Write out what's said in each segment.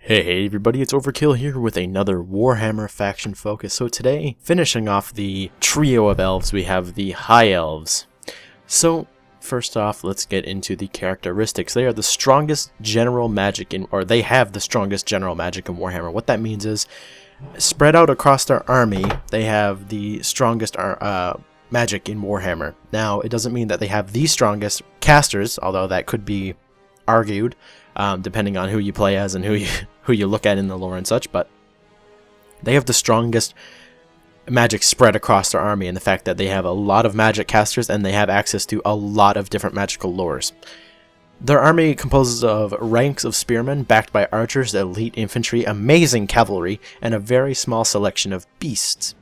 Hey everybody, it's Overkill here with another Warhammer faction focus. So today, finishing off the trio of elves, we have the High Elves. So, first off, let's get into the characteristics. They are the strongest general magic they have the strongest general magic in Warhammer. What that means is, spread out across their army, they have the strongest magic in Warhammer. Now, it doesn't mean that they have the strongest casters, although that could be argued, depending on who you play as and who you look at in the lore and such, but they have the strongest magic spread across their army, and the fact that they have a lot of magic casters and they have access to a lot of different magical lores. Their army composes of ranks of spearmen backed by archers, elite infantry, amazing cavalry, and a very small selection of beasts.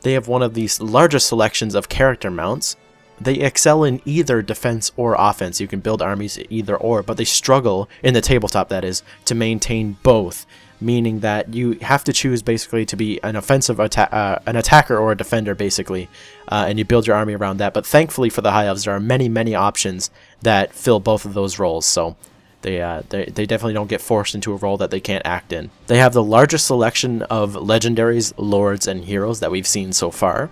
They have one of the largest selections of character mounts. They excel in either defense or offense. You can build armies either or, but they struggle, in the tabletop that is, to maintain both, meaning that you have to choose basically to be an offensive an attacker or a defender basically, and you build your army around that. But thankfully for the High Elves, there are many options that fill both of those roles, so they definitely don't get forced into a role that they can't act in. They have the largest selection of legendaries, lords, and heroes that we've seen so far.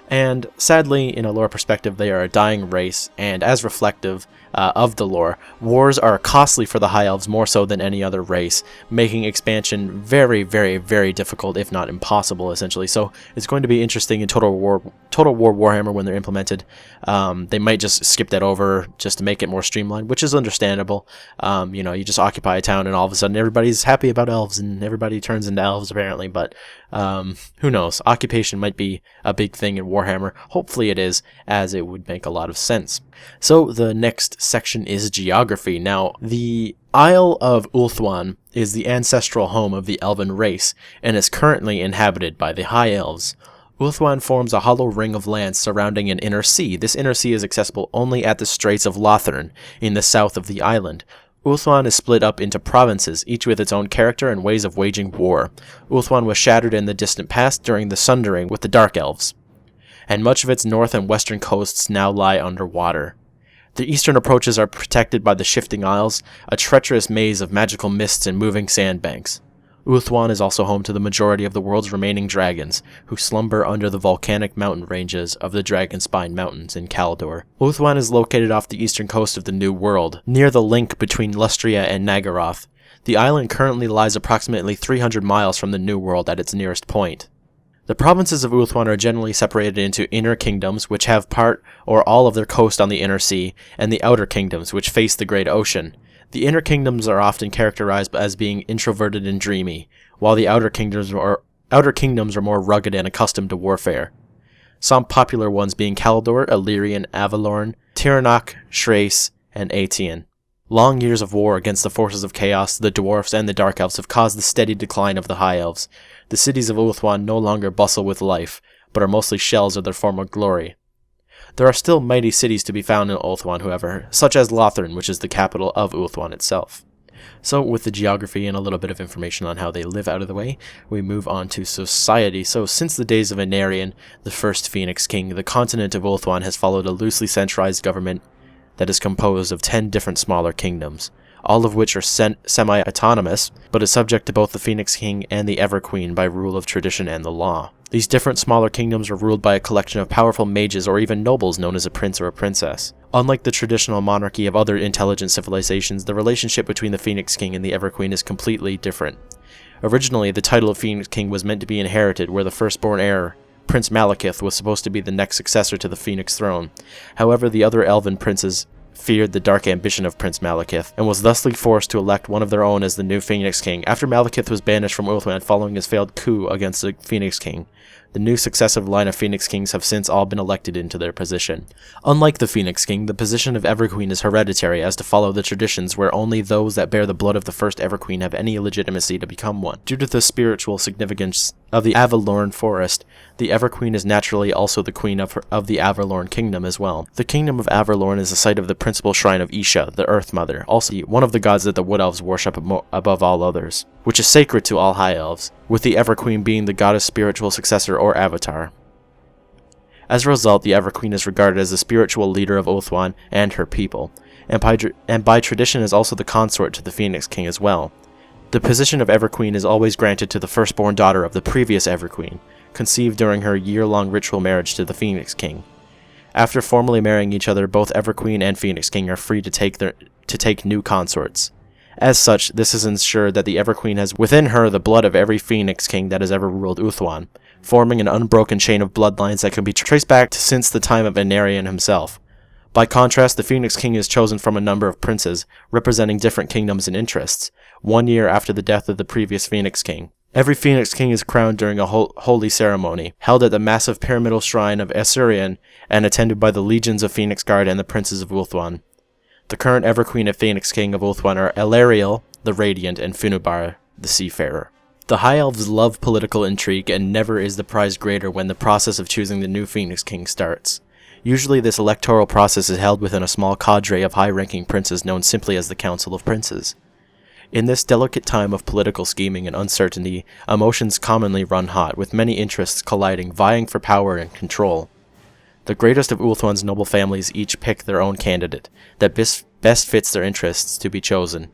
And sadly, in a lore perspective, they are a dying race, and as reflective of the lore, wars are costly for the High Elves more so than any other race, making expansion very difficult, if not impossible, essentially. So it's going to be interesting in Total War Warhammer when they're implemented. They might just skip that over just to make it more streamlined, which is understandable. You just occupy a town and all of a sudden everybody's happy about elves and everybody turns into elves apparently, but who knows? Occupation might be a big thing in Warhammer. Hopefully it is, as it would make a lot of sense. So the next section is geography. Now, the Isle of Ulthuan is the ancestral home of the elven race, and is currently inhabited by the High Elves. Ulthuan forms a hollow ring of land surrounding an inner sea. This inner sea is accessible only at the Straits of Lothern, in the south of the island. Ulthuan is split up into provinces, each with its own character and ways of waging war. Ulthuan was shattered in the distant past during the Sundering with the Dark Elves, and much of its north and western coasts now lie underwater. The eastern approaches are protected by the Shifting Isles, a treacherous maze of magical mists and moving sandbanks. Ulthuan is also home to the majority of the world's remaining dragons, who slumber under the volcanic mountain ranges of the Dragonspine Mountains in Kaldor. Ulthuan is located off the eastern coast of the New World, near the link between Lustria and Nagaroth. The island currently lies approximately 300 miles from the New World at its nearest point. The provinces of Ulthuan are generally separated into inner kingdoms, which have part or all of their coast on the inner sea, and the outer kingdoms, which face the great ocean. The inner kingdoms are often characterized as being introverted and dreamy, while the outer kingdoms are more rugged and accustomed to warfare. Some popular ones being Kaldor, Illyrian, Avalorn, Tiranoc, Shrace, and Aetian. Long years of war against the forces of chaos, the dwarfs, and the Dark Elves have caused the steady decline of the High Elves. The cities of Ulthuan no longer bustle with life, but are mostly shells of their former glory. There are still mighty cities to be found in Ulthuan, however, such as Lothern, which is the capital of Ulthuan itself. So, with the geography and a little bit of information on how they live out of the way, we move on to society. So, since the days of Anarion, the first Phoenix King, the continent of Ulthuan has followed a loosely centralized government that is composed of 10 different smaller kingdoms, all of which are semi-autonomous, but is subject to both the Phoenix King and the Everqueen by rule of tradition and the law. These different smaller kingdoms are ruled by a collection of powerful mages or even nobles known as a prince or a princess. Unlike the traditional monarchy of other intelligent civilizations, the relationship between the Phoenix King and the Everqueen is completely different. Originally, the title of Phoenix King was meant to be inherited, where the firstborn heir, Prince Malekith, was supposed to be the next successor to the Phoenix throne. However, the other elven princes feared the dark ambition of Prince Malekith, and was thusly forced to elect one of their own as the new Phoenix King. After Malekith was banished from Ulthuan following his failed coup against the Phoenix King, the new successive line of Phoenix Kings have since all been elected into their position. Unlike the Phoenix King, the position of Everqueen is hereditary, as to follow the traditions where only those that bear the blood of the first Everqueen have any legitimacy to become one. Due to the spiritual significance of the Avalorn forest, the Everqueen is naturally also the queen of the Avalorn kingdom as well. The kingdom of Avalorn is the site of the principal shrine of Isha, the Earth Mother, also one of the gods that the Wood Elves worship above all others, which is sacred to all High Elves, with the Everqueen being the goddess' spiritual successor or avatar. As a result, the Everqueen is regarded as the spiritual leader of Ulthuan and her people, and by tradition is also the consort to the Phoenix King as well. The position of Everqueen is always granted to the firstborn daughter of the previous Everqueen, conceived during her year-long ritual marriage to the Phoenix King. After formally marrying each other, both Everqueen and Phoenix King are free to take new consorts. As such, this has ensured that the Everqueen has within her the blood of every Phoenix King that has ever ruled Ulthuan, forming an unbroken chain of bloodlines that can be traced back to since the time of Anarion himself. By contrast, the Phoenix King is chosen from a number of princes, representing different kingdoms and interests, 1 year after the death of the previous Phoenix King. Every Phoenix King is crowned during a holy ceremony, held at the massive pyramidal shrine of Essurian and attended by the legions of Phoenix Guard and the princes of Ulthuan. The current Everqueen and Phoenix King of Ulthuan are Elariel, the Radiant, and Finubar, the Seafarer. The High Elves love political intrigue, and never is the prize greater when the process of choosing the new Phoenix King starts. Usually this electoral process is held within a small cadre of high-ranking princes known simply as the Council of Princes. In this delicate time of political scheming and uncertainty, emotions commonly run hot, with many interests colliding, vying for power and control. The greatest of Ulthuan's noble families each pick their own candidate, that best fits their interests to be chosen.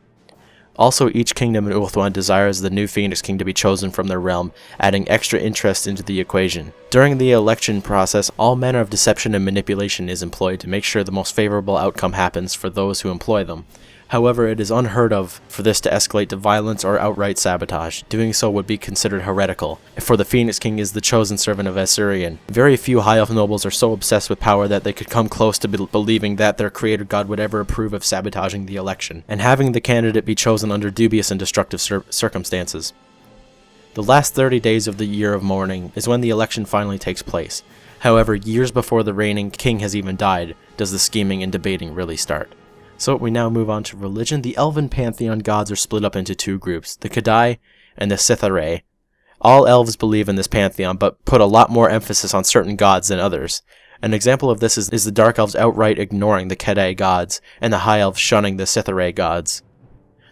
Also, each kingdom in Ulthuan desires the new Phoenix King to be chosen from their realm, adding extra interest into the equation. During the election process, all manner of deception and manipulation is employed to make sure the most favorable outcome happens for those who employ them. However, it is unheard of for this to escalate to violence or outright sabotage. Doing so would be considered heretical, for the Phoenix King is the chosen servant of Essurian. Very few High Elf nobles are so obsessed with power that they could come close to believing that their creator god would ever approve of sabotaging the election, and having the candidate be chosen under dubious and destructive circumstances. The last 30 days of the year of mourning is when the election finally takes place. However, years before the reigning king has even died, does the scheming and debating really start. So we now move on to religion. The Elven pantheon gods are split up into two groups, the Kadai and the Sithare. All elves believe in this pantheon, but put a lot more emphasis on certain gods than others. An example of this is the Dark Elves outright ignoring the Kadai gods, and the High Elves shunning the Sithare gods.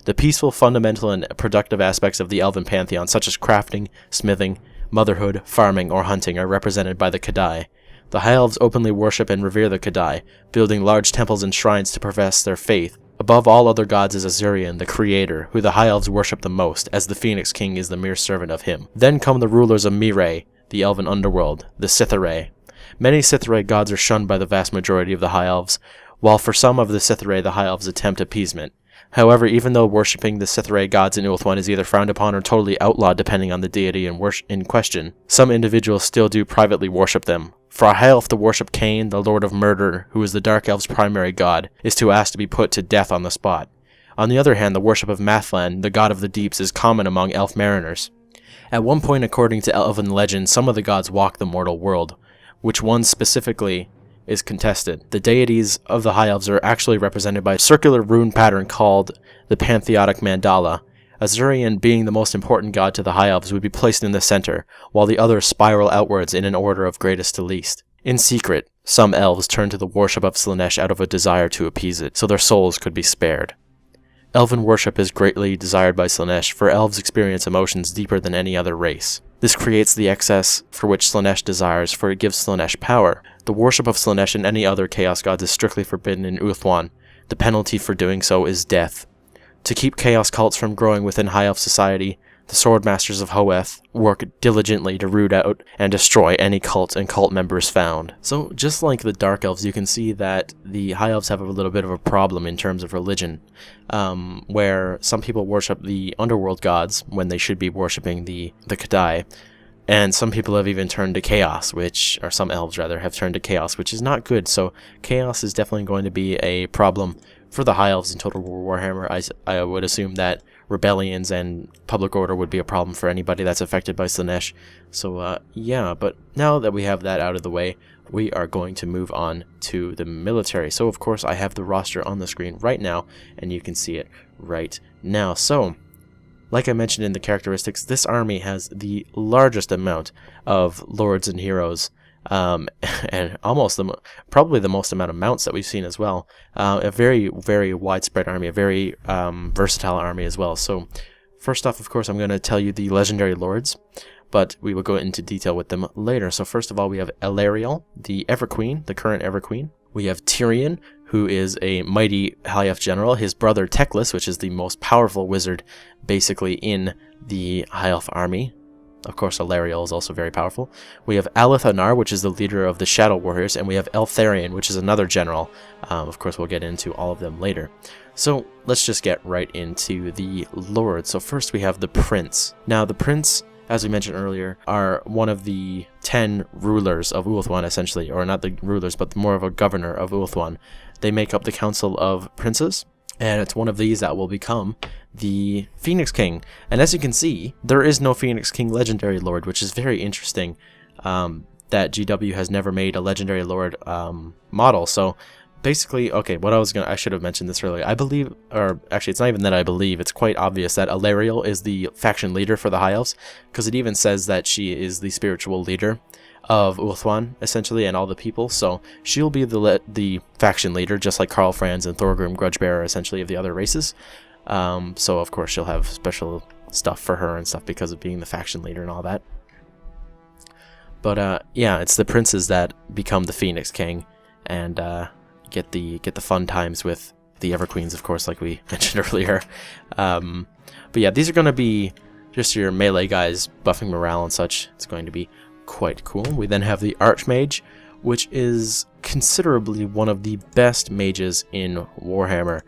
The peaceful, fundamental, and productive aspects of the Elven pantheon, such as crafting, smithing, motherhood, farming, or hunting, are represented by the Kadai. The High Elves openly worship and revere the Kadai, building large temples and shrines to profess their faith. Above all other gods is Azurian, the Creator, who the High Elves worship the most, as the Phoenix King is the mere servant of him. Then come the rulers of Mirai, the Elven underworld, the Sithare. Many Sithare gods are shunned by the vast majority of the High Elves, while for some of the Sithare the High Elves attempt appeasement. However, even though worshipping the Sithare gods in Ulthuan is either frowned upon or totally outlawed depending on the deity in question, some individuals still do privately worship them. For a High Elf to worship Cain, the Lord of Murder, who is the Dark Elf's primary god, is to ask to be put to death on the spot. On the other hand, the worship of Mathlan, the god of the deeps, is common among elf mariners. At one point, according to elven legend, some of the gods walk the mortal world, which one specifically is contested. The deities of the High Elves are actually represented by a circular rune pattern called the Pantheotic Mandala. Azurian, being the most important god to the High Elves, would be placed in the center, while the others spiral outwards in an order of greatest to least. In secret, some elves turn to the worship of Slaanesh out of a desire to appease it, so their souls could be spared. Elven worship is greatly desired by Slaanesh, for elves experience emotions deeper than any other race. This creates the excess for which Slaanesh desires, for it gives Slaanesh power. The worship of Slaanesh and any other chaos gods is strictly forbidden in Ulthuan. The penalty for doing so is death. To keep chaos cults from growing within High Elf society, the Swordmasters of Hoeth work diligently to root out and destroy any cult and cult members found. So, just like the Dark Elves, you can see that the High Elves have a little bit of a problem in terms of religion, where some people worship the underworld gods when they should be worshipping the Kadai, and some people have even turned to chaos, or some elves rather, have turned to chaos, which is not good. So, chaos is definitely going to be a problem for the High Elves in Total War Warhammer. I would assume that rebellions and public order would be a problem for anybody that's affected by Slaanesh. So, yeah, but now that we have that out of the way, we are going to move on to the military. So, of course, I have the roster on the screen right now, and you can see it right now. So, like I mentioned in the characteristics, this army has the largest amount of lords and heroes, and probably the most amount of mounts that we've seen as well. A very, very widespread army, a very versatile army as well. So first off, of course, I'm going to tell you the legendary lords, but we will go into detail with them later. So first of all, we have Elariel, the Everqueen, the current Everqueen. We have Tyrion, who is a mighty High Elf general. His brother Teclis, which is the most powerful wizard basically in the High Elf army. Of course, Alariel is also very powerful. We have Alethanar, which is the leader of the Shadow Warriors, and we have Eltharion, which is another general. Of course, we'll get into all of them later. So let's just get right into the lords. So first we have the Prince. Now the Prince, as we mentioned earlier, are one of the 10 rulers of Ulthuan, essentially, or not the rulers, but more of a governor of Ulthuan. They make up the Council of Princes, and it's one of these that will become the Phoenix King. And as you can see, there is no Phoenix King Legendary Lord, which is very interesting, that GW has never made a Legendary Lord model. So basically, okay, I should have mentioned this earlier. I believe, or actually it's not even that I believe, it's quite obvious that Alariel is the faction leader for the High Elves, because it even says that she is the spiritual leader of Ulthuan, essentially, and all the people. So she'll be the faction leader, just like Karl Franz and Thorgrim Grudgebearer, essentially, of the other races. So of course she'll have special stuff for her and stuff because of being the faction leader and all that. But yeah, it's the princes that become the Phoenix King and get the fun times with the Everqueens, of course, like we mentioned earlier. But yeah, these are going to be just your melee guys buffing morale and such. It's going to be quite cool. We then have the Archmage, which is considerably one of the best mages in Warhammer.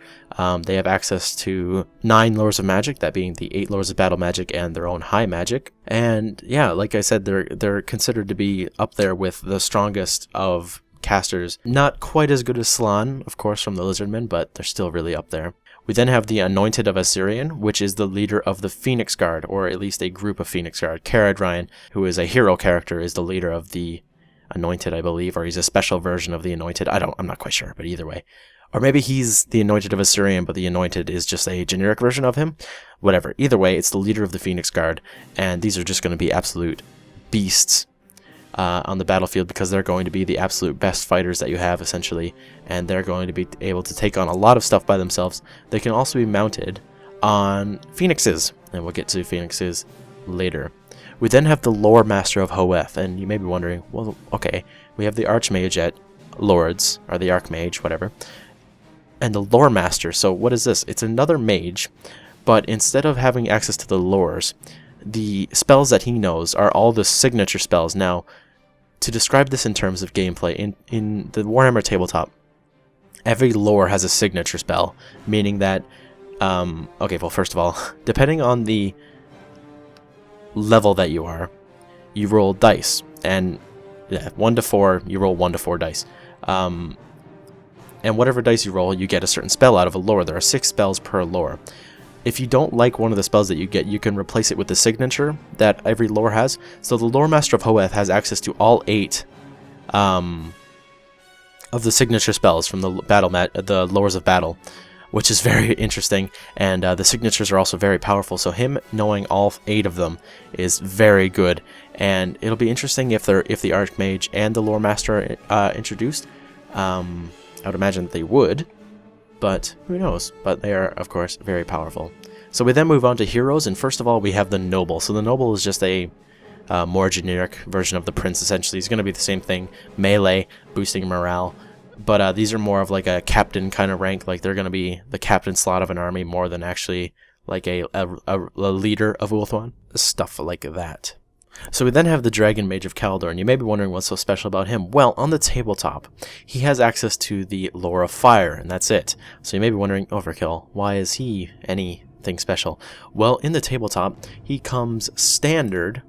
They have access to 9 lores of magic, that being the 8 lores of battle magic and their own high magic. And yeah, like I said, they're considered to be up there with the strongest of casters. Not quite as good as Slann, of course, from the Lizardmen, but they're still really up there. We then have the Anointed of Assyrian, which is the leader of the Phoenix Guard, or at least a group of Phoenix Guard. Caradryan, who is a hero character, is the leader of the Anointed, I believe, or he's a special version of the Anointed. I'm not quite sure, but either way. Or maybe he's the Anointed of Assyrian, but the Anointed is just a generic version of him. Whatever. Either way, it's the leader of the Phoenix Guard, and these are just going to be absolute beasts on the battlefield, because they're going to be the absolute best fighters that you have, essentially, and they're going to be able to take on a lot of stuff by themselves. They can also be mounted on phoenixes, and we'll get to phoenixes later. We then have the Lore Master of Hoeth, and you may be wondering, well, okay, we have the Archmage at Lords, or the Archmage, whatever, and the Lore Master. So what is this? It's another mage, but instead of having access to the lores, the spells that he knows are all the signature spells. Now, to describe this in terms of gameplay, in the Warhammer tabletop, every lore has a signature spell, meaning that, okay, well, first of all, depending on the level that you are, you roll dice, and yeah, 1 to 4, you roll 1 to 4 dice. And whatever dice you roll, you get a certain spell out of a lore. There are 6 spells per lore. If you don't like one of the spells that you get, you can replace it with the signature that every lore has. So the Lore Master of Hoeth has access to all 8 of the signature spells from the the lores of battle, which is very interesting. And the signatures are also very powerful. So him knowing all 8 of them is very good. And it'll be interesting if the Archmage and the Lore Master are introduced. I would imagine that they would. But who knows? But they are, of course, very powerful. So we then move on to heroes, and first of all, we have the Noble. So the Noble is just a more generic version of the Prince, essentially. He's going to be the same thing, melee, boosting morale. But these are more of like a captain kind of rank. Like they're going to be the captain slot of an army more than actually like a leader of Ulthuan. Stuff like that. So we then have the Dragon Mage of Kaldor, and you may be wondering what's so special about him. Well, on the tabletop, he has access to the Lore of Fire, and that's it. So you may be wondering, Overkill, why is he anything special? Well, in the tabletop, he comes standard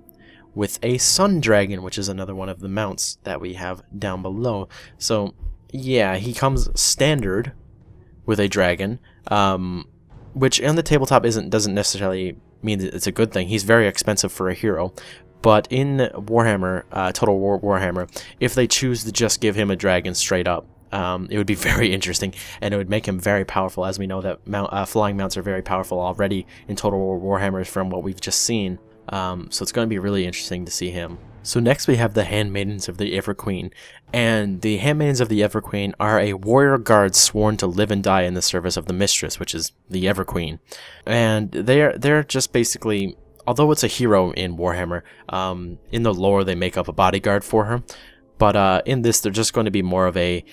with a Sun Dragon, which is another one of the mounts that we have down below. So, yeah, he comes standard with a dragon, which on the tabletop doesn't necessarily mean that it's a good thing. He's very expensive for a hero. But in Warhammer, Total War Warhammer, if they choose to just give him a dragon straight up, it would be very interesting, and it would make him very powerful, as we know that flying mounts are very powerful already in Total War Warhammer from what we've just seen. So it's going to be really interesting to see him. So next we have the Handmaidens of the Everqueen, and the Handmaidens of the Everqueen are a warrior guard sworn to live and die in the service of the Mistress, which is the Everqueen. And they're just basically, although it's a hero in Warhammer, in the lore they make up a bodyguard for her, But in this, they're just going to be more of a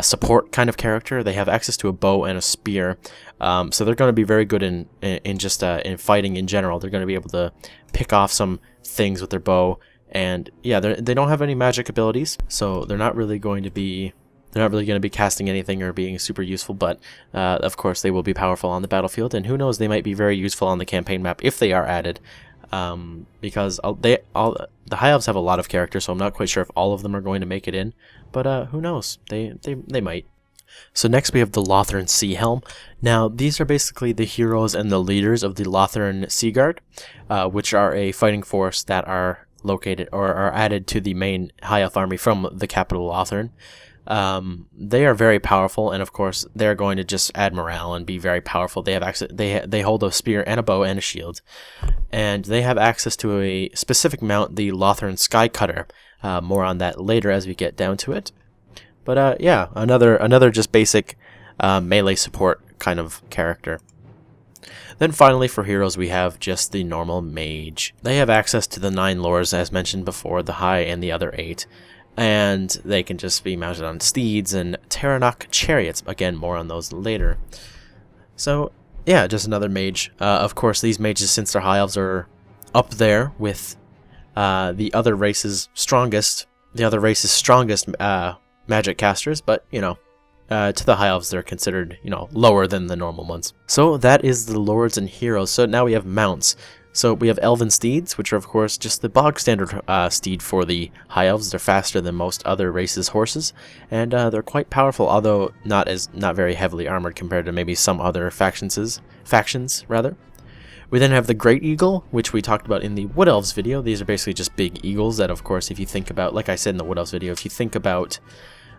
support kind of character. They have access to a bow and a spear, so they're going to be very good in fighting in general. They're going to be able to pick off some things with their bow, and yeah, they don't have any magic abilities, so they're not really going to be casting anything or being super useful. But of course, they will be powerful on the battlefield, and who knows, they might be very useful on the campaign map if they are added. Because the High Elves have a lot of characters, so I'm not quite sure if all of them are going to make it in, but who knows, they might. So next we have the Lothern Sea Helm. Now these are basically the heroes and the leaders of the Lothern Sea Guard, which are a fighting force that are located or are added to the main High Elf army from the capital Lothern. They are very powerful, and of course they're going to just add morale and be very powerful. They have access. They hold a spear and a bow and a shield, and they have access to a specific mount, the Lothern Sky Cutter. More on that later as we get down to it. But yeah, another just basic melee support kind of character. Then finally for heroes we have just the normal mage. They have access to the 9 lores as mentioned before, the high and the other 8. And they can just be mounted on steeds and Taranok chariots. Again, more on those later. So, yeah, just another mage. Of course, these mages, since they're high elves, are up there with the other race's strongest magic casters. But, you know, to the high elves, they're considered, you know, lower than the normal ones. So that is the lords and heroes. So now we have mounts. So we have elven steeds, which are of course just the bog standard steed for the high elves. They're faster than most other races' horses, and they're quite powerful, although not very heavily armored compared to maybe some other factions rather. We then have the Great Eagle, which we talked about in the Wood Elves video. These are basically just big eagles that, of course, if you think about, like I said in the Wood Elves video, if you think about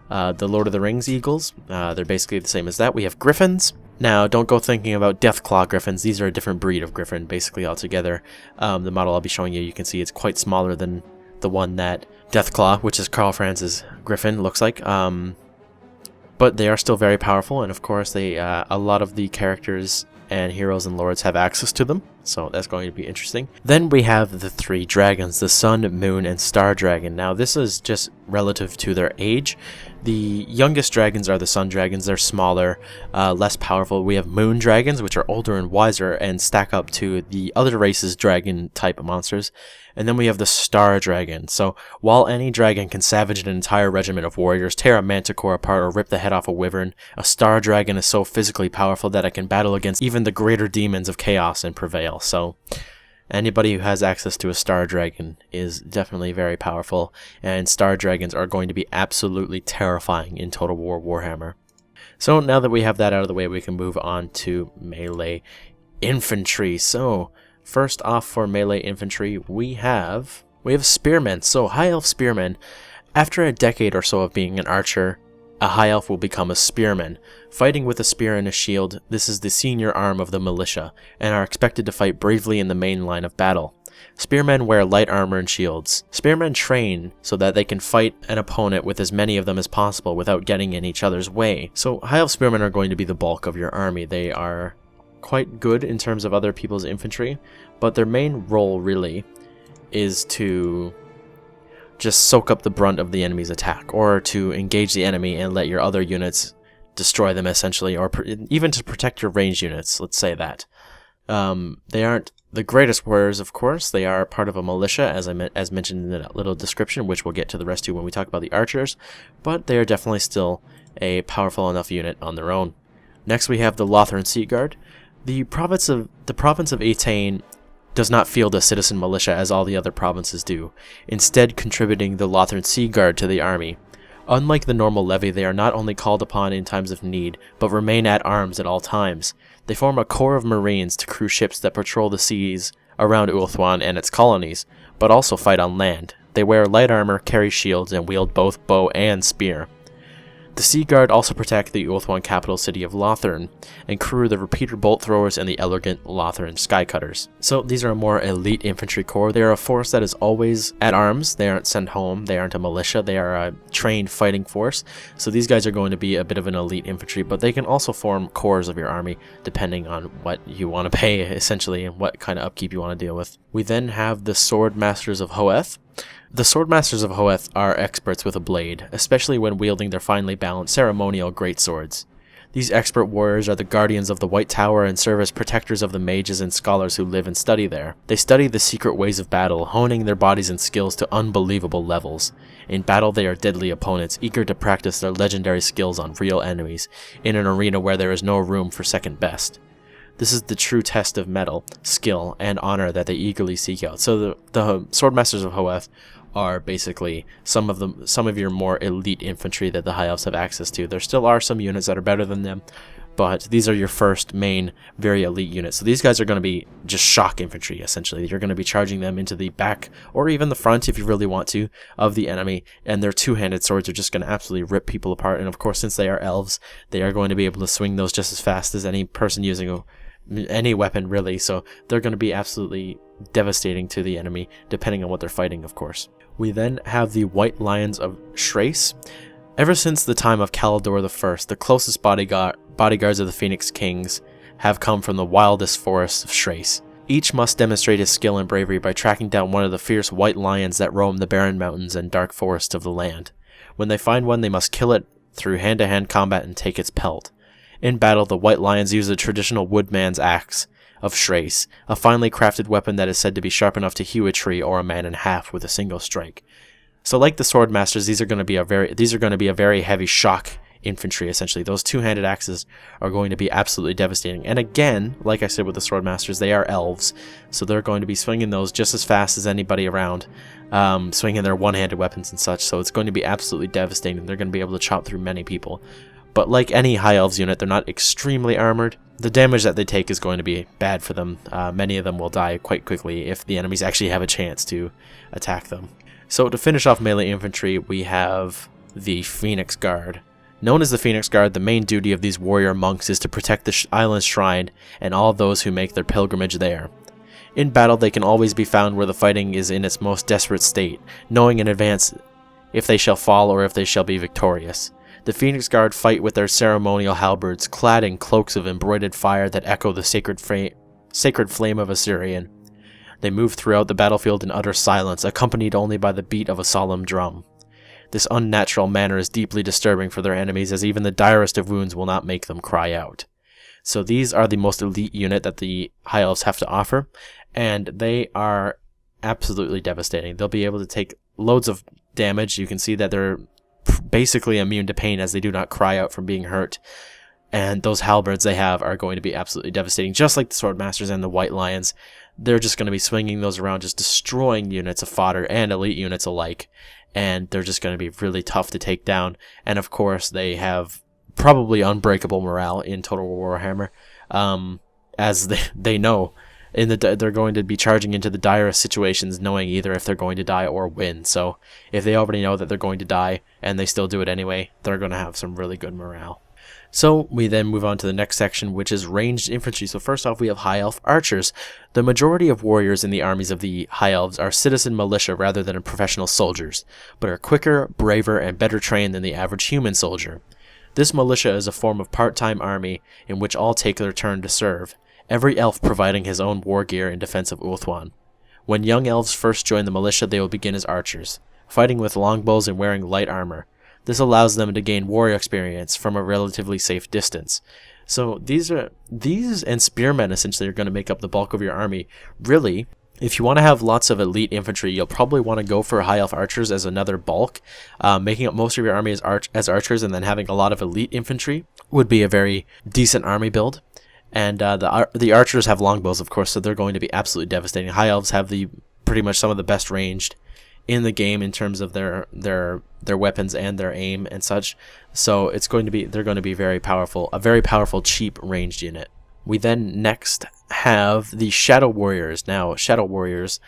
the Lord of the Rings eagles, they're basically the same as that. We have griffins. Now, don't go thinking about Deathclaw griffins. These are a different breed of griffin, basically altogether. The model I'll be showing you, you can see it's quite smaller than the one that Deathclaw, which is Carl Franz's griffin, looks like. But they are still very powerful, and of course, a lot of the characters and heroes and lords have access to them, so that's going to be interesting. Then we have the 3 dragons, the Sun, Moon, and Star Dragon. Now this is just relative to their age. The youngest dragons are the Sun Dragons. They're smaller, less powerful. We have Moon Dragons, which are older and wiser and stack up to the other race's dragon type of monsters. And then we have the Star Dragon. So while any dragon can savage an entire regiment of warriors, tear a manticore apart, or rip the head off a wyvern, a Star Dragon is so physically powerful that it can battle against even the greater demons of chaos and prevail. So anybody who has access to a Star Dragon is definitely very powerful, and Star Dragons are going to be absolutely terrifying in Total War Warhammer. So now that we have that out of the way, we can move on to melee infantry. So first off, for melee infantry, we have spearmen. So high elf spearmen, after a decade or so of being an archer, a high elf will become a spearman. Fighting with a spear and a shield, this is the senior arm of the militia, and are expected to fight bravely in the main line of battle. Spearmen wear light armor and shields. Spearmen train so that they can fight an opponent with as many of them as possible without getting in each other's way. So high elf spearmen are going to be the bulk of your army. They are quite good in terms of other people's infantry, but their main role really is to just soak up the brunt of the enemy's attack, or to engage the enemy and let your other units destroy them essentially, or even to protect your ranged units, let's say that. They aren't the greatest warriors, of course. They are part of a militia, as mentioned in that little description, which we'll get to the rest of when we talk about the archers, but they are definitely still a powerful enough unit on their own. Next we have the Lothern Sea Guard. The province of Etain does not field a citizen militia as all the other provinces do, instead contributing the Lothern Sea Guard to the army. Unlike the normal levy, they are not only called upon in times of need, but remain at arms at all times. They form a corps of marines to crew ships that patrol the seas around Ulthuan and its colonies, but also fight on land. They wear light armor, carry shields, and wield both bow and spear. The Sea Guard also protect the Ulthuan capital city of Lothern, and crew the repeater bolt throwers and the elegant Lothern skycutters. So these are a more elite infantry corps. They are a force that is always at arms. They aren't sent home. They aren't a militia. They are a trained fighting force. So these guys are going to be a bit of an elite infantry, but they can also form corps of your army depending on what you want to pay, essentially, and what kind of upkeep you want to deal with. We then have the Sword Masters of Hoeth. The Swordmasters of Hoeth are experts with a blade, especially when wielding their finely balanced ceremonial greatswords. These expert warriors are the guardians of the White Tower and serve as protectors of the mages and scholars who live and study there. They study the secret ways of battle, honing their bodies and skills to unbelievable levels. In battle, they are deadly opponents, eager to practice their legendary skills on real enemies, in an arena where there is no room for second best. This is the true test of mettle, skill, and honor that they eagerly seek out. So the Swordmasters of Hoeth are basically some of your more elite infantry that the High Elves have access to. There still are some units that are better than them, but these are your first main, very elite units. So these guys are going to be just shock infantry, essentially. You're going to be charging them into the back, or even the front if you really want to, of the enemy, and their two-handed swords are just going to absolutely rip people apart. And of course, since they are elves, they are going to be able to swing those just as fast as any person using any weapon, really. So they're going to be absolutely devastating to the enemy, depending on what they're fighting, of course. We then have the White Lions of Schrace. Ever since the time of Calidor I, the closest bodyguards of the Phoenix Kings have come from the wildest forests of Schrace. Each must demonstrate his skill and bravery by tracking down one of the fierce white lions that roam the barren mountains and dark forests of the land. When they find one, they must kill it through hand-to-hand combat and take its pelt. In battle, the White Lions use the traditional woodman's axe of Schrace, a finely crafted weapon that is said to be sharp enough to hew a tree or a man in half with a single strike. So like the Swordmasters, these are going to be a very heavy shock infantry, essentially. Those two-handed axes are going to be absolutely devastating. And again, like I said with the Swordmasters, they are elves, so they're going to be swinging those just as fast as anybody around, swinging their one-handed weapons and such, so it's going to be absolutely devastating. They're going to be able to chop through many people. But like any High Elves unit, they're not extremely armored. The damage that they take is going to be bad for them. Many of them will die quite quickly if the enemies actually have a chance to attack them. So to finish off melee infantry, we have the Phoenix Guard. Known as the Phoenix Guard, the main duty of these warrior monks is to protect the island's shrine and all those who make their pilgrimage there. In battle, they can always be found where the fighting is in its most desperate state, knowing in advance if they shall fall or if they shall be victorious. The Phoenix Guard fight with their ceremonial halberds, clad in cloaks of embroidered fire that echo the sacred flame of Assyrian. They move throughout the battlefield in utter silence, accompanied only by the beat of a solemn drum. This unnatural manner is deeply disturbing for their enemies, as even the direst of wounds will not make them cry out. So these are the most elite unit that the High Elves have to offer, and they are absolutely devastating. They'll be able to take loads of damage. You can see that they're basically immune to pain, as they do not cry out from being hurt. And those halberds they have are going to be absolutely devastating, just like the Swordmasters and the White Lions. They're just going to be swinging those around, just destroying units of fodder and elite units alike. And they're just going to be really tough to take down. And of course, they have probably unbreakable morale in Total War Warhammer, as they know they're going to be charging into the direst situations, knowing either if they're going to die or win. So if they already know that they're going to die and they still do it anyway, they're going to have some really good morale. So we then move on to the next section, which is ranged infantry. So first off, we have High Elf archers. The majority of warriors in the armies of the High Elves are citizen militia rather than professional soldiers, but are quicker, braver, and better trained than the average human soldier. This militia is a form of part-time army in which all take their turn to serve, every elf providing his own war gear in defense of Ulthuan. When young elves first join the militia, they will begin as archers, fighting with longbows and wearing light armor. This allows them to gain warrior experience from a relatively safe distance. So these and spearmen essentially are going to make up the bulk of your army. Really, if you want to have lots of elite infantry, you'll probably want to go for High Elf archers as another bulk. Making up most of your army as archers and then having a lot of elite infantry would be a very decent army build. And the archers have longbows, of course, so they're going to be absolutely devastating. High Elves have pretty much some of the best ranged in the game in terms of their weapons and their aim and such. So they're going to be very powerful, a very powerful cheap ranged unit. We then next have the Shadow Warriors. Now, Shadow Warriors,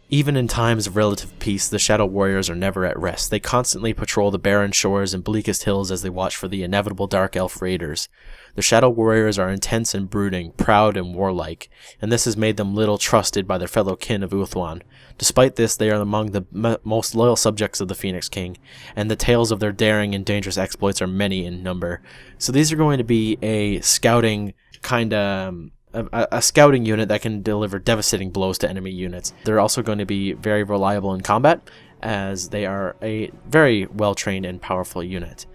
even in times of relative peace, the Shadow Warriors are never at rest. They constantly patrol the barren shores and bleakest hills as they watch for the inevitable Dark Elf raiders. The Shadow Warriors are intense and brooding, proud and warlike, and this has made them little trusted by their fellow kin of Ulthuan. Despite this, they are among the most loyal subjects of the Phoenix King, and the tales of their daring and dangerous exploits are many in number. So these are going to be a scouting kind of a scouting unit that can deliver devastating blows to enemy units. They're also going to be very reliable in combat, as they are a very well-trained and powerful unit.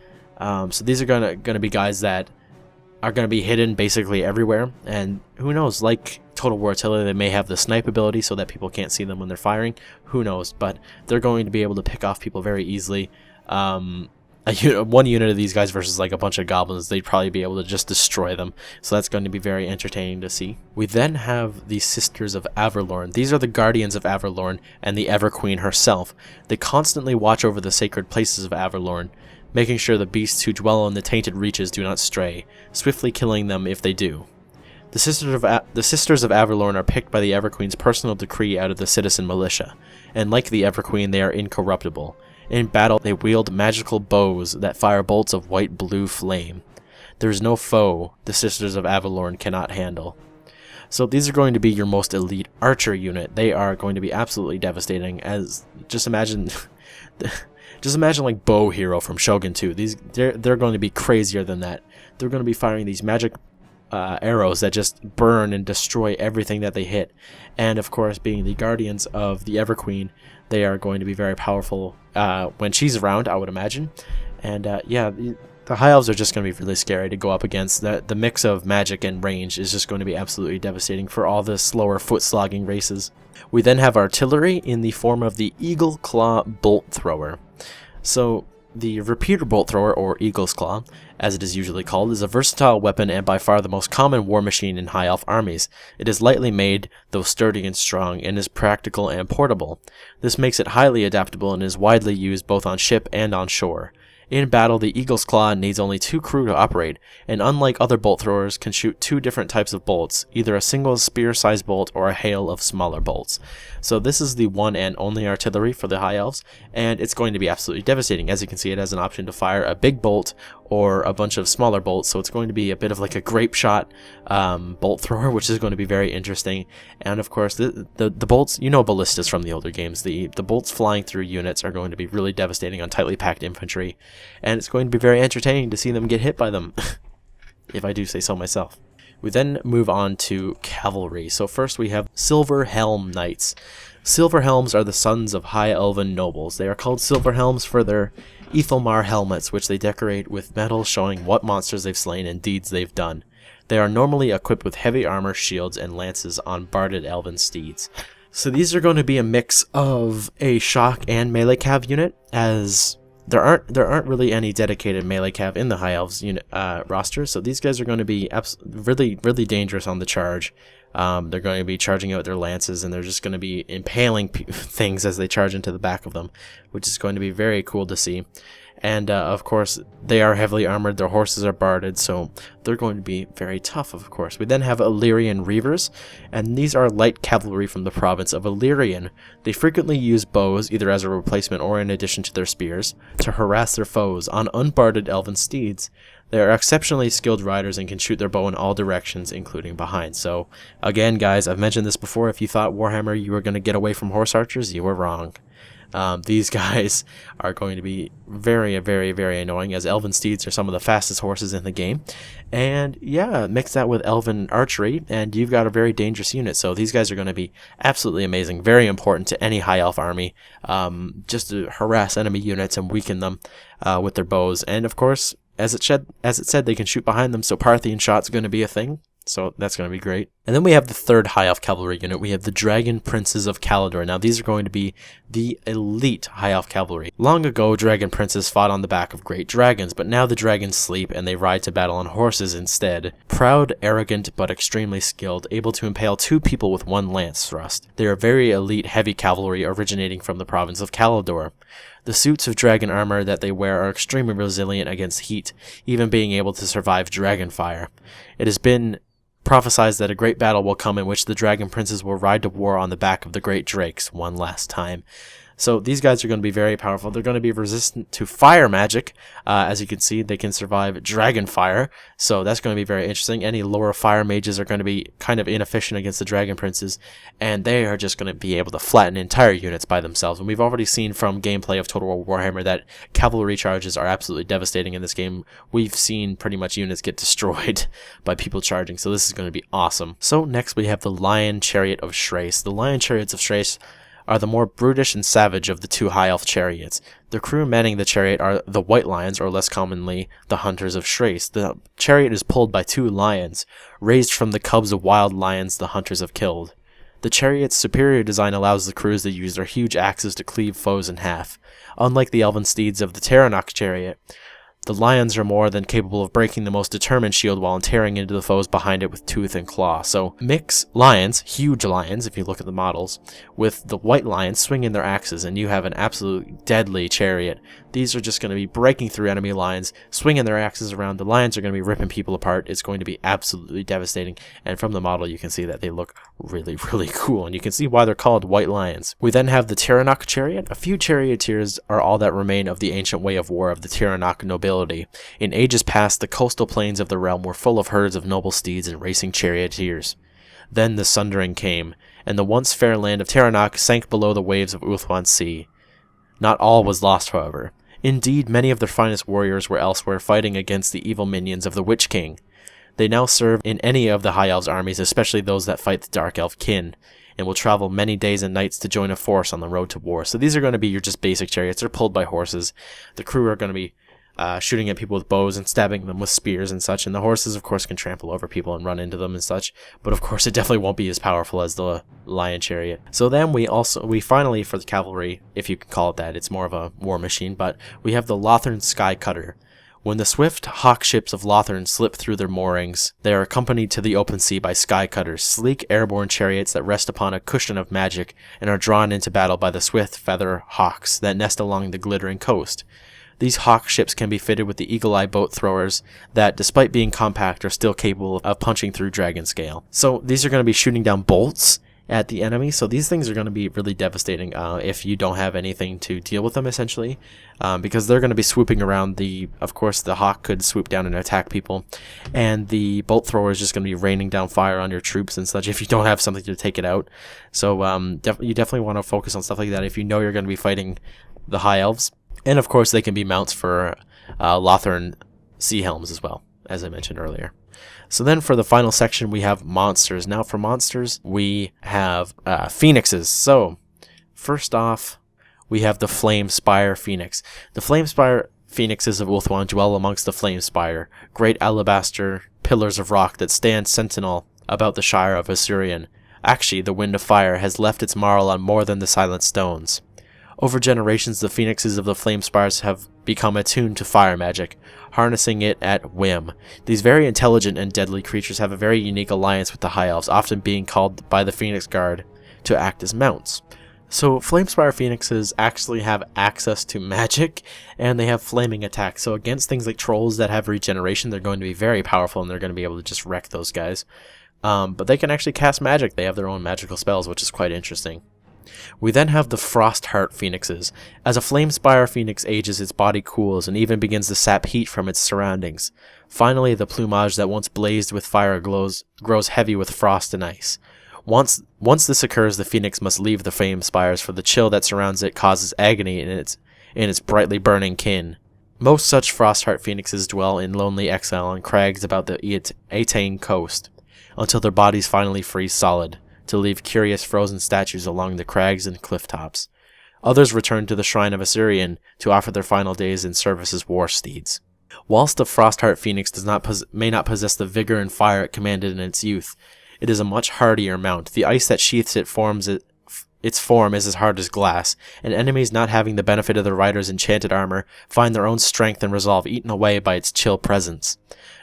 So these are going to be guys that are going to be hidden basically everywhere, and who knows, like Total War Artillery, they may have the snipe ability so that people can't see them when they're firing. Who knows, but they're going to be able to pick off people very easily. One unit of these guys versus like a bunch of goblins, they'd probably be able to just destroy them. So that's going to be very entertaining to see. We then have the Sisters of Averlorn. These are the guardians of Averlorn and the Everqueen herself. They constantly watch over the sacred places of Averlorn, making sure the beasts who dwell in the tainted reaches do not stray, swiftly killing them if they do. The Sisters of Averlorn are picked by the Everqueen's personal decree out of the citizen militia, and like the Everqueen, they are incorruptible. In battle, they wield magical bows that fire bolts of white-blue flame. There is no foe the Sisters of Averlorn cannot handle. So these are going to be your most elite archer unit. They are going to be absolutely devastating, as just imagine like Bow Hero from Shogun 2. They're going to be crazier than that. They're going to be firing these magic arrows that just burn and destroy everything that they hit. And of course, being the guardians of the Everqueen, they are going to be very powerful when she's around, I would imagine. And yeah, the High Elves are just going to be really scary to go up against. The mix of magic and range is just going to be absolutely devastating for all the slower foot-slogging races. We then have artillery in the form of the Eagle Claw Bolt Thrower. So the Repeater Bolt Thrower, or Eagle's Claw, as it is usually called, is a versatile weapon and by far the most common war machine in High Elf armies. It is lightly made, though sturdy and strong, and is practical and portable. This makes it highly adaptable and is widely used both on ship and on shore. In battle, the Eagle's Claw needs only 2 crew to operate, and unlike other bolt throwers, can shoot 2 different types of bolts, either a single spear-sized bolt or a hail of smaller bolts. So this is the one and only artillery for the High Elves, and it's going to be absolutely devastating. As you can see, it has an option to fire a big bolt or a bunch of smaller bolts, so it's going to be a bit of like a grape shot bolt thrower, which is going to be very interesting. And of course, the bolts, you know, ballistas from the older games, the bolts flying through units are going to be really devastating on tightly packed infantry, and it's going to be very entertaining to see them get hit by them, if I do say so myself. We then move on to cavalry. So first we have Silver Helm Knights. Silver Helms are the sons of High Elven nobles. They are called Silver Helms for their Ethelmar helmets, which they decorate with metal showing what monsters they've slain and deeds they've done. They are normally equipped with heavy armor, shields, and lances on barded elven steeds. So these are going to be a mix of a shock and melee cav unit, as there aren't really any dedicated melee cav in the High Elves unit roster. So these guys are going to be really dangerous on the charge. They're going to be charging out their lances, and they're just going to be impaling things as they charge into the back of them, which is going to be very cool to see. And of course, they are heavily armored, their horses are barded, so they're going to be very tough, of course. We then have Illyrian Reavers, and these are light cavalry from the province of Illyrian. They frequently use bows, either as a replacement or in addition to their spears, to harass their foes on unbarded elven steeds. They are exceptionally skilled riders and can shoot their bow in all directions, including behind. So, again, guys, I've mentioned this before. If you thought Warhammer you were going to get away from horse archers, you were wrong. These guys are going to be very annoying, as elven steeds are some of the fastest horses in the game. And yeah, mix that with elven archery, and you've got a very dangerous unit. So these guys are going to be absolutely amazing, very important to any high elf army, just to harass enemy units and weaken them with their bows. And of course, as it said, they can shoot behind them, so Parthian shot's going to be a thing. So that's going to be great. And then we have the third High Elf Cavalry unit. We have the Dragon Princes of Caledor. Now these are going to be the elite High Elf Cavalry. Long ago, Dragon Princes fought on the back of great dragons, but now the dragons sleep and they ride to battle on horses instead. Proud, arrogant, but extremely skilled, able to impale 2 people with 1 lance thrust. They are very elite heavy cavalry originating from the province of Caledor. The suits of dragon armor that they wear are extremely resilient against heat, even being able to survive dragon fire. It has been prophesies that a great battle will come in which the dragon princes will ride to war on the back of the great drakes one last time. So these guys are going to be very powerful. They're going to be resistant to fire magic. As you can see, they can survive dragon fire. So that's going to be very interesting. Any lower fire mages are going to be kind of inefficient against the dragon princes. And they are just going to be able to flatten entire units by themselves. And we've already seen from gameplay of Total War Warhammer that cavalry charges are absolutely devastating in this game. We've seen pretty much units get destroyed by people charging. So this is going to be awesome. So next we have the Lion Chariot of Shrace. The Lion Chariots of Shrace are the more brutish and savage of the two high elf chariots. The crew manning the chariot are the White Lions, or less commonly, the Hunters of Shrace. The chariot is pulled by two lions, raised from the cubs of wild lions the hunters have killed. The chariot's superior design allows the crews to use their huge axes to cleave foes in half. Unlike the elven steeds of the Taranok chariot, the lions are more than capable of breaking the most determined shield wall and tearing into the foes behind it with tooth and claw. So mix lions, huge lions if you look at the models, with the white lions swinging their axes, and you have an absolutely deadly chariot. These are just going to be breaking through enemy lines, swinging their axes around. The lions are going to be ripping people apart. It's going to be absolutely devastating. And from the model, you can see that they look really, really cool. And you can see why they're called white lions. We then have the Taranok chariot. A few charioteers are all that remain of the ancient way of war of the Taranok nobility. In ages past, the coastal plains of the realm were full of herds of noble steeds and racing charioteers. Then the sundering came, and the once fair land of Taranok sank below the waves of Uthwan Sea. Not all was lost, however. Indeed, many of their finest warriors were elsewhere fighting against the evil minions of the Witch King. They now serve in any of the High Elves' armies, especially those that fight the Dark Elf kin, and will travel many days and nights to join a force on the road to war. So these are going to be your just basic chariots. They're pulled by horses. The crew are going to be shooting at people with bows and stabbing them with spears and such, and the horses of course can trample over people and run into them and such, but of course it definitely won't be as powerful as the lion chariot. So then we finally, for the cavalry, if you can call it that, it's more of a war machine, but we have the Lothern Sky Cutter. When the swift hawk ships of Lothern slip through their moorings, they are accompanied to the open sea by sky cutters, sleek airborne chariots that rest upon a cushion of magic and are drawn into battle by the swift feather hawks that nest along the glittering coast. These hawk ships can be fitted with the eagle-eye boat throwers that, despite being compact, are still capable of punching through dragon scale. So these are going to be shooting down bolts at the enemy, so these things are going to be really devastating if you don't have anything to deal with them, essentially, because they're going to be swooping around. Of course, the hawk could swoop down and attack people, and the bolt thrower is just going to be raining down fire on your troops and such if you don't have something to take it out. So you definitely want to focus on stuff like that if you know you're going to be fighting the High Elves. And of course, they can be mounts for Lothern Sea Helms as well, as I mentioned earlier. So then for the final section, we have monsters. Now for monsters, we have phoenixes. So first off, we have the Flame Spire Phoenix. The Flame Spire Phoenixes of Ulthuan dwell amongst the Flame Spire, great alabaster pillars of rock that stand sentinel about the Shire of Assyrian. Actually, the Wind of Fire has left its marl on more than the silent stones. Over generations, the phoenixes of the Flame Spires have become attuned to fire magic, harnessing it at whim. These very intelligent and deadly creatures have a very unique alliance with the High Elves, often being called by the Phoenix Guard to act as mounts. So Flamespire Phoenixes actually have access to magic, and they have flaming attacks. So against things like trolls that have regeneration, they're going to be very powerful, and they're going to be able to just wreck those guys. But they can actually cast magic. They have their own magical spells, which is quite interesting. We then have the Frostheart Phoenixes. As a Flamespire Phoenix ages, its body cools and even begins to sap heat from its surroundings. Finally, the plumage that once blazed with fire grows heavy with frost and ice. Once this occurs, the Phoenix must leave the Flame Spires, for the chill that surrounds it causes agony in its brightly burning kin. Most such Frostheart Phoenixes dwell in lonely exile on crags about the Atane coast, until their bodies finally freeze solid, to leave curious frozen statues along the crags and cliff tops. Others return to the Shrine of Assyrian to offer their final days in service as war steeds. Whilst the Frostheart Phoenix may not possess the vigor and fire it commanded in its youth, it is a much hardier mount. The ice that sheaths its form is as hard as glass, and enemies not having the benefit of the rider's enchanted armor find their own strength and resolve eaten away by its chill presence.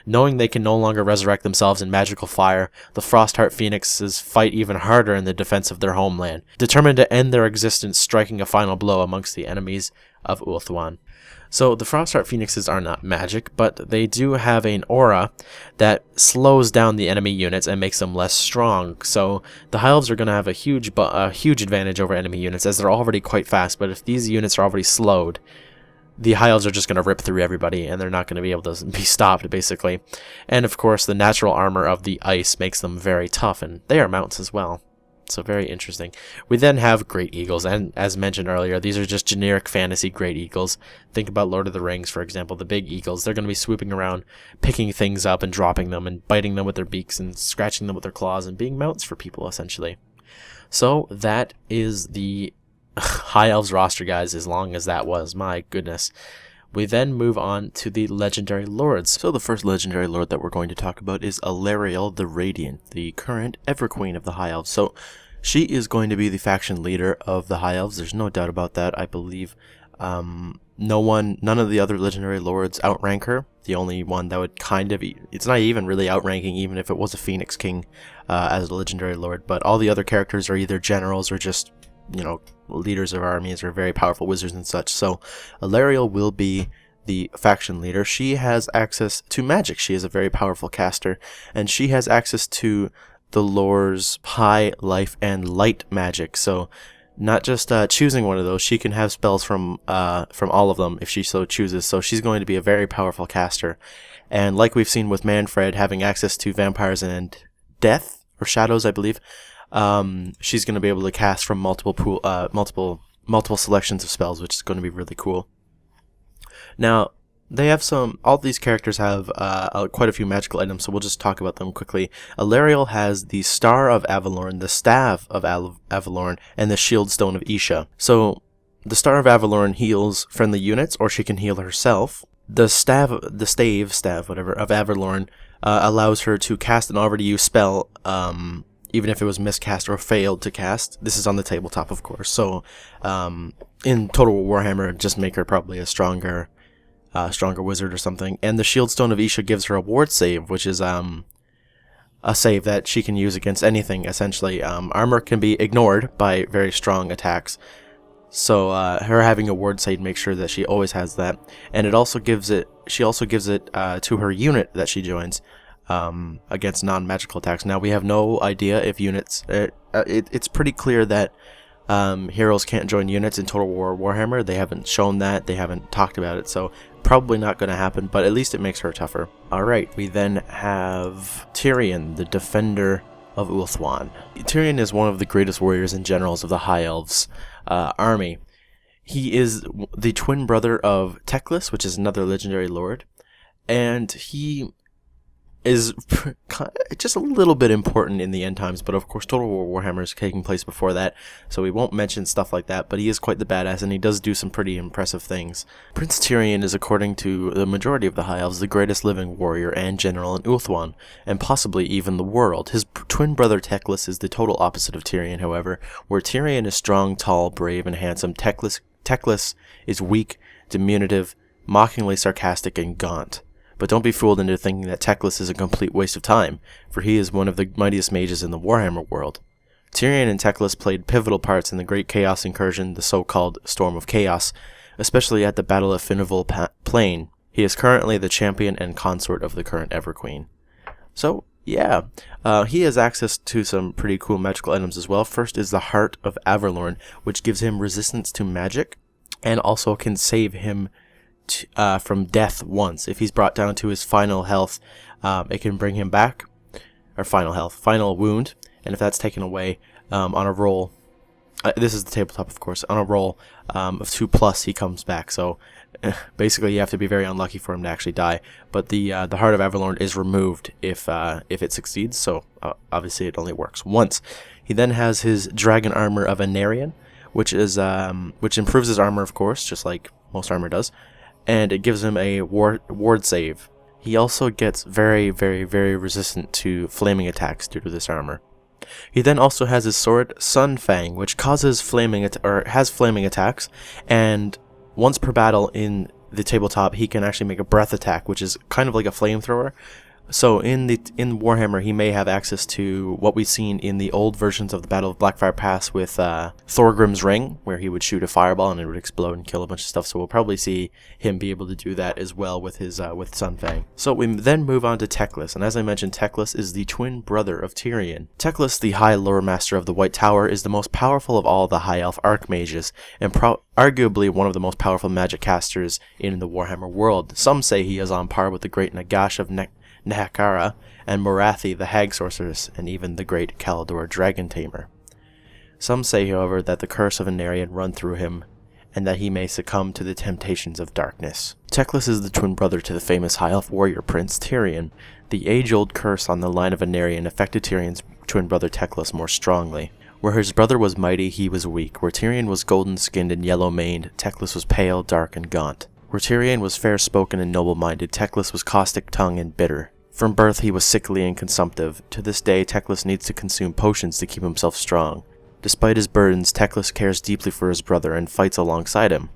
Knowing they can no longer resurrect themselves in magical fire, the Frostheart Phoenixes fight even harder in the defense of their homeland, determined to end their existence, striking a final blow amongst the enemies of Ulthuan. So the Frostheart Phoenixes are not magic, but they do have an aura that slows down the enemy units and makes them less strong. So the High Elves are going to have a huge advantage over enemy units, as they're already quite fast. But if these units are already slowed, the High Elves are just going to rip through everybody, and they're not going to be able to be stopped, basically. And of course, the natural armor of the ice makes them very tough, and they are mounts as well. So very interesting. We then have Great Eagles, and as mentioned earlier, these are just generic fantasy Great Eagles. Think about Lord of the Rings, for example, the big eagles. They're going to be swooping around, picking things up and dropping them, and biting them with their beaks and scratching them with their claws, and being mounts for people, essentially. So that is the High Elves roster, guys, as long as that was. My goodness. We then move on to the Legendary Lords. So the first Legendary Lord that we're going to talk about is Alarielle the Radiant, the current Everqueen of the High Elves. So she is going to be the faction leader of the High Elves. There's no doubt about that. I believe none of the other Legendary Lords outrank her. The only one that would kind of, it's not even really outranking, even if it was a Phoenix King as a Legendary Lord. But all the other characters are either generals or just, you know, leaders of armies or very powerful wizards and such. So Alarielle will be the faction leader. She has access to magic. She is a very powerful caster, and she has access to the lore's high, life, and light magic. So not just choosing one of those, she can have spells from all of them if she so chooses. So she's going to be a very powerful caster. And like we've seen with Manfred having access to vampires and death or shadows, I believe, she's going to be able to cast from multiple selections of spells, which is going to be really cool. Now, they have all these characters have quite a few magical items, so we'll just talk about them quickly. Alarielle has the Star of Avalorn, the Staff of Avalorn, and the Shield Stone of Isha. So the Star of Avalorn heals friendly units, or she can heal herself. The stave of Avalorn allows her to cast an already used spell, even if it was miscast or failed to cast. This is on the tabletop, of course. So in Total Warhammer, just make her probably a stronger wizard or something. And the Shield Stone of Isha gives her a ward save, which is a save that she can use against anything, essentially. Armor can be ignored by very strong attacks. So her having a ward save makes sure that she always has that. And she also gives it to her unit that she joins against non-magical attacks. Now, we have no idea if units... it's pretty clear that heroes can't join units in Total War Warhammer. They haven't shown that. They haven't talked about it. So probably not going to happen, but at least it makes her tougher. Alright, we then have Tyrion, the Defender of Ulthuan. Tyrion is one of the greatest warriors and generals of the High Elves army. He is the twin brother of Teclis, which is another legendary lord, and he is just a little bit important in the end times, but of course Total War Warhammer is taking place before that, so we won't mention stuff like that, but he is quite the badass, and he does do some pretty impressive things. Prince Tyrion is, according to the majority of the High Elves, the greatest living warrior and general in Ulthuan, and possibly even the world. His twin brother Teclis is the total opposite of Tyrion, however. Where Tyrion is strong, tall, brave, and handsome, Teclis is weak, diminutive, mockingly sarcastic, and gaunt. But don't be fooled into thinking that Teclis is a complete waste of time, for he is one of the mightiest mages in the Warhammer world. Tyrion and Teclis played pivotal parts in the Great Chaos Incursion, the so-called Storm of Chaos, especially at the Battle of Finneville Plain. He is currently the champion and consort of the current Everqueen. So, yeah, he has access to some pretty cool magical items as well. First is the Heart of Avalorn, which gives him resistance to magic, and also can save him from death once. If he's brought down to his final health, it can bring him back, or final wound, and if that's taken away on a roll, this is the tabletop, of course, on a roll of 2+, he comes back. So basically you have to be very unlucky for him to actually die, but the Heart of Avalorn is removed if it succeeds, so obviously it only works once. He then has his Dragon Armor of Anarion, which improves his armor, of course, just like most armor does, and it gives him a ward save. He also gets very, very, very resistant to flaming attacks due to this armor. He then also has his sword Sunfang, which has flaming attacks, and once per battle in the tabletop, he can actually make a breath attack, which is kind of like a flamethrower, So in Warhammer, he may have access to what we've seen in the old versions of the Battle of Blackfire Pass with Thorgrim's Ring, where he would shoot a fireball and it would explode and kill a bunch of stuff. So we'll probably see him be able to do that as well with his with Sunfang. So we then move on to Teclis, and as I mentioned, Teclis is the twin brother of Tyrion. Teclis, the High Lore Master of the White Tower, is the most powerful of all the High Elf Archmages, and arguably one of the most powerful magic casters in the Warhammer world. Some say he is on par with the great Nagash of Nehakara, and Morathi the Hag Sorceress, and even the great Kalador Dragon Tamer. Some say, however, that the curse of Anarion run through him, and that he may succumb to the temptations of darkness. Teclis is the twin brother to the famous High Elf warrior prince Tyrion. The age-old curse on the line of Anarion affected Tyrion's twin brother Teclis more strongly. Where his brother was mighty, he was weak. Where Tyrion was golden-skinned and yellow-maned, Teclis was pale, dark, and gaunt. Where Tyrion was fair-spoken and noble-minded, Teclis was caustic-tongued and bitter. From birth, he was sickly and consumptive. To this day, Teclis needs to consume potions to keep himself strong. Despite his burdens, Teclis cares deeply for his brother and fights alongside him.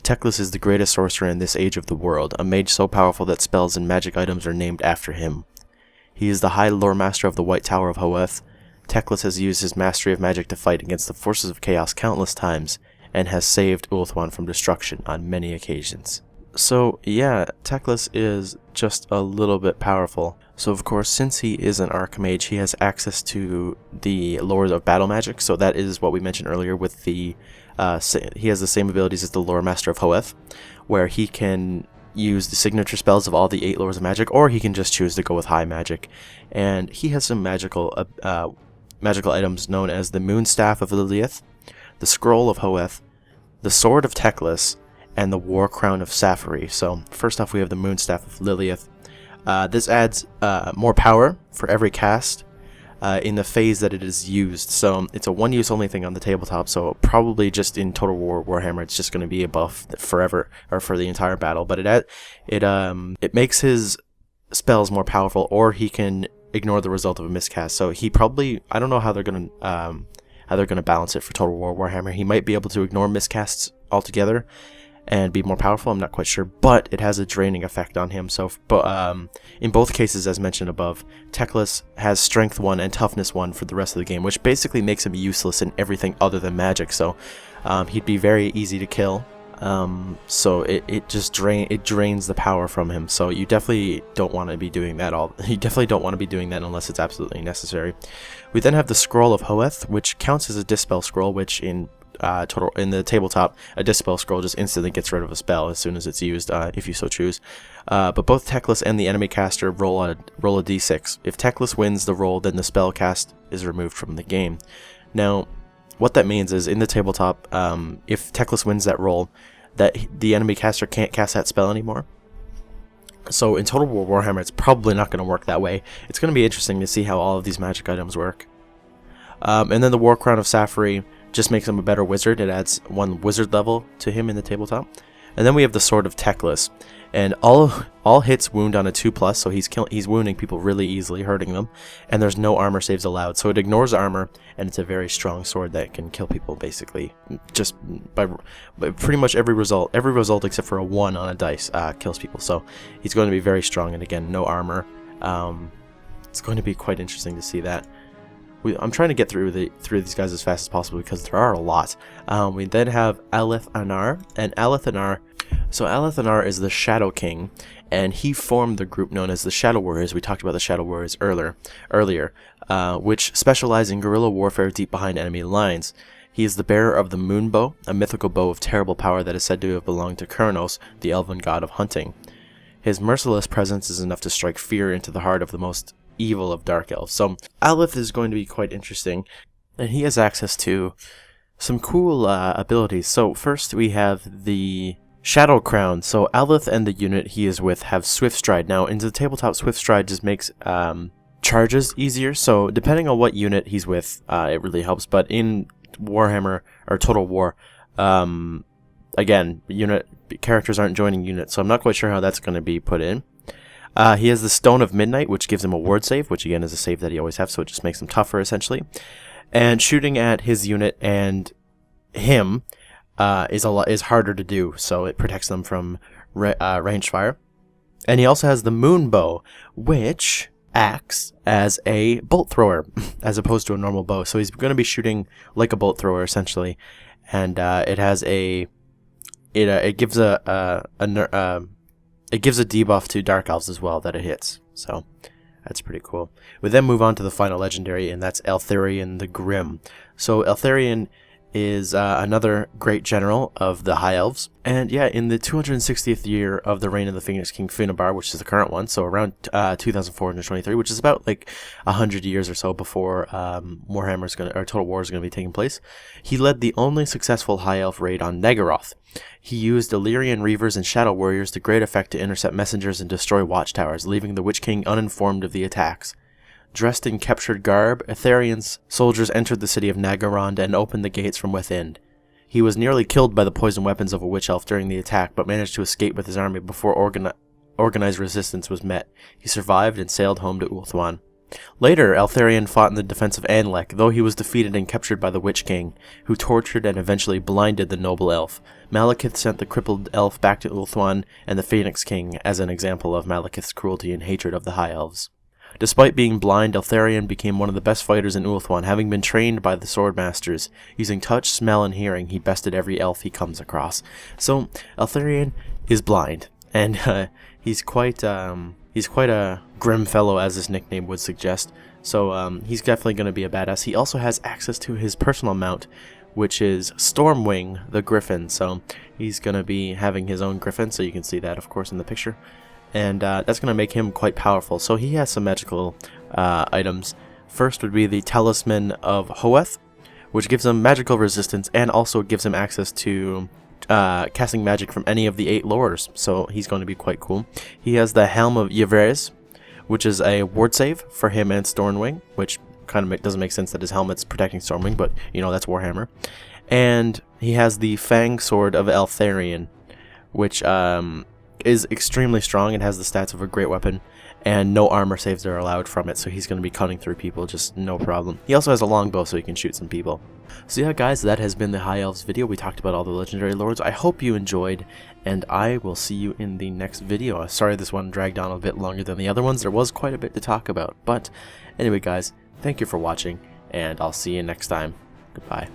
Teclis is the greatest sorcerer in this age of the world, a mage so powerful that spells and magic items are named after him. He is the High Lore Master of the White Tower of Hoeth. Teclis has used his mastery of magic to fight against the forces of chaos countless times, and has saved Ulthuan from destruction on many occasions. So yeah, Teclis is just a little bit powerful. So of course, since he is an Archmage, he has access to the lore of battle magic. So that is what we mentioned earlier with the, he has the same abilities as the Lore Master of Hoeth, where he can use the signature spells of all the 8 lores of magic, or he can just choose to go with high magic. And he has some magical items known as the Moonstaff of Lilith, the Scroll of Hoeth, the Sword of Teclis, and the War Crown of Safari. So first off, we have the Moonstaff of Lilith. This adds more power for every cast in the phase that it is used. So it's a one-use only thing on the tabletop, so probably just in Total War Warhammer it's just going to be a buff forever, or for the entire battle. But it makes his spells more powerful, or he can ignore the result of a miscast. So he probably, I don't know how they're going to balance it for Total War Warhammer. He might be able to ignore miscasts altogether and be more powerful, I'm not quite sure, but it has a draining effect on him. So in both cases, as mentioned above, Teclis has Strength 1 and Toughness 1 for the rest of the game, which basically makes him useless in everything other than magic. So he'd be very easy to kill. So it drains the power from him. So you definitely don't want to be doing that You definitely don't want to be doing that unless it's absolutely necessary. We then have the Scroll of Hoeth, which counts as a Dispel Scroll, which in the tabletop, a Dispel Scroll just instantly gets rid of a spell as soon as it's used, if you so choose. But both Teclis and the enemy caster roll a d6. If Teclis wins the roll, then the spell cast is removed from the game. Now, what that means is, in the tabletop, if Teclis wins that roll, that the enemy caster can't cast that spell anymore. So in Total War Warhammer, it's probably not going to work that way. It's going to be interesting to see how all of these magic items work. And then the War Crown of Safari just makes him a better wizard. It adds 1 wizard level to him in the tabletop. And then we have the Sword of Teclis, and all hits wound on a 2+, so he's wounding people really easily, hurting them, and there's no armor saves allowed. So it ignores armor, and it's a very strong sword that can kill people basically just by pretty much every result except for a 1 on a dice kills people. So he's going to be very strong, and again, no armor. It's going to be quite interesting to see that. I'm trying to get through these guys as fast as possible because there are a lot. We then have Aleth Anar, and Aleth Anar. So Aleth Anar is the Shadow King, and he formed the group known as the Shadow Warriors. We talked about the Shadow Warriors earlier, which specialize in guerrilla warfare deep behind enemy lines. He is the bearer of the Moonbow, a mythical bow of terrible power that is said to have belonged to Kurnos, the elven god of hunting. His merciless presence is enough to strike fear into the heart of the most evil of Dark Elves. So Aleth is going to be quite interesting, and he has access to some cool abilities. So first we have the Shadow Crown. So Aleth and the unit he is with have Swift Stride. Now in the tabletop, Swift Stride just makes charges easier, so depending on what unit he's with, it really helps. But in Warhammer or Total War, again, unit characters aren't joining units, so I'm not quite sure how that's going to be put in. He has the Stone of Midnight, which gives him a ward save, which again is a save that he always has, so it just makes him tougher essentially. And shooting at his unit and him is harder to do, so it protects them from ranged fire. And he also has the moon bow, which acts as a bolt thrower as opposed to a normal bow. So he's going to be shooting like a bolt thrower essentially, and it has it gives a debuff to Dark Elves as well that it hits. So that's pretty cool. We then move on to the final legendary, and that's Eltharion the Grim. So Eltharion is another great general of the High Elves. And yeah, in the 260th year of the reign of the Phoenix King Funabar, which is the current one, so around 2423, which is about like 100 years or so before Total War is going to be taking place, he led the only successful High Elf raid on Nagaroth. He used Illyrian Reavers and Shadow Warriors to great effect to intercept messengers and destroy watchtowers, leaving the Witch King uninformed of the attacks. Dressed in captured garb, Eltharion's soldiers entered the city of Nagaronde and opened the gates from within. He was nearly killed by the poison weapons of a witch elf during the attack, but managed to escape with his army before organized resistance was met. He survived and sailed home to Ulthuan. Later, Eltharion fought in the defense of Anlek, though he was defeated and captured by the Witch King, who tortured and eventually blinded the noble elf. Malekith sent the crippled elf back to Ulthuan and the Phoenix King as an example of Malekith's cruelty and hatred of the High Elves. Despite being blind, Eltharion became one of the best fighters in Ulthuan, having been trained by the sword masters. Using touch, smell, and hearing, he bested every elf he comes across. So Eltharion is blind, and he's quite a grim fellow, as his nickname would suggest. So he's definitely going to be a badass. He also has access to his personal mount, which is Stormwing the Griffin. So he's going to be having his own griffin, so you can see that, of course, in the picture. And that's going to make him quite powerful. So he has some magical items. First would be the Talisman of Hoeth, which gives him magical resistance and also gives him access to casting magic from any of the 8 lores. So he's going to be quite cool. He has the Helm of Ivres, which is a ward save for him and Stormwing, which kind of doesn't make sense that his helmet's protecting Stormwing, but you know, that's Warhammer. And he has the Fang Sword of Eltharion, which is extremely strong and has the stats of a great weapon, and no armor saves are allowed from it, so he's going to be cutting through people just no problem. He also has a longbow, so he can shoot some people. So yeah, guys, that has been the High Elves video. We talked about all the legendary lords. I hope you enjoyed, and I will see you in the next video. Sorry this one dragged on a bit longer than the other ones. There was quite a bit to talk about, but anyway, guys, thank you for watching, and I'll see you next time. Goodbye.